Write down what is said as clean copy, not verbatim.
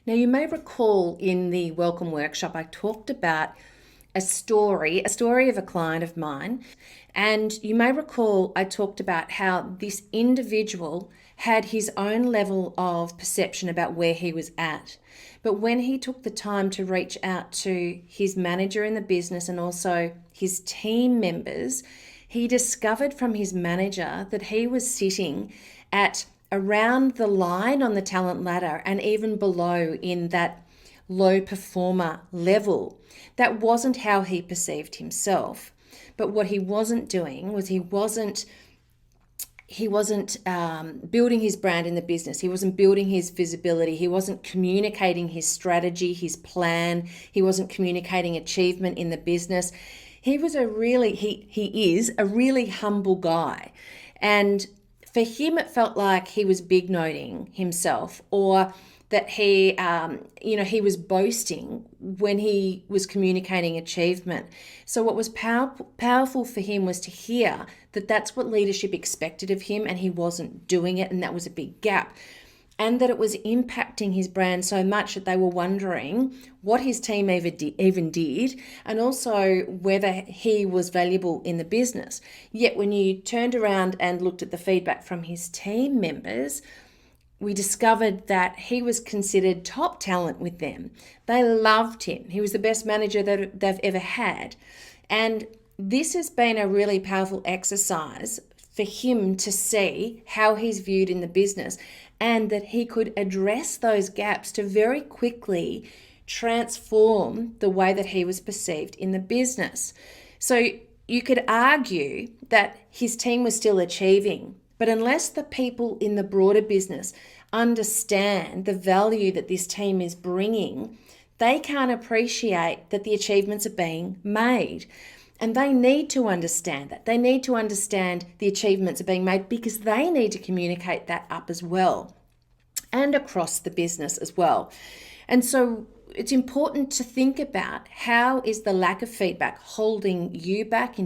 Now, you may recall in the welcome workshop, I talked about a story of a client of mine. And you may recall I talked about how this individual had his own level of perception about where he was at. But when he took the time to reach out to his manager in the business and also his team members, he discovered from his manager that he was sitting at around the line on the talent ladder and even below in that low performer level. That wasn't how he perceived himself. But what he wasn't doing was he wasn't building his brand in the business. He wasn't building his visibility. He wasn't communicating his strategy, his plan. He wasn't communicating achievement in the business. He is a really humble guy. And for him, it felt like he was big noting himself, or that he was boasting when he was communicating achievement. So what was powerful for him was to hear that that's what leadership expected of him, and he wasn't doing it, and that was a big gap. And that it was impacting his brand so much that they were wondering what his team even did, and also whether he was valuable in the business. Yet when you turned around and looked at the feedback from his team members, we discovered that he was considered top talent with them. They loved him. He was the best manager that they've ever had. And this has been a really powerful exercise for him to see how he's viewed in the business, and that he could address those gaps to very quickly transform the way that he was perceived in the business. So you could argue that his team was still achieving, but unless the people in the broader business understand the value that this team is bringing, they can't appreciate that the achievements are being made. And they need to understand that. They need to understand the achievements are being made, because they need to communicate that up as well, and across the business as well. And so it's important to think about, how is the lack of feedback holding you back in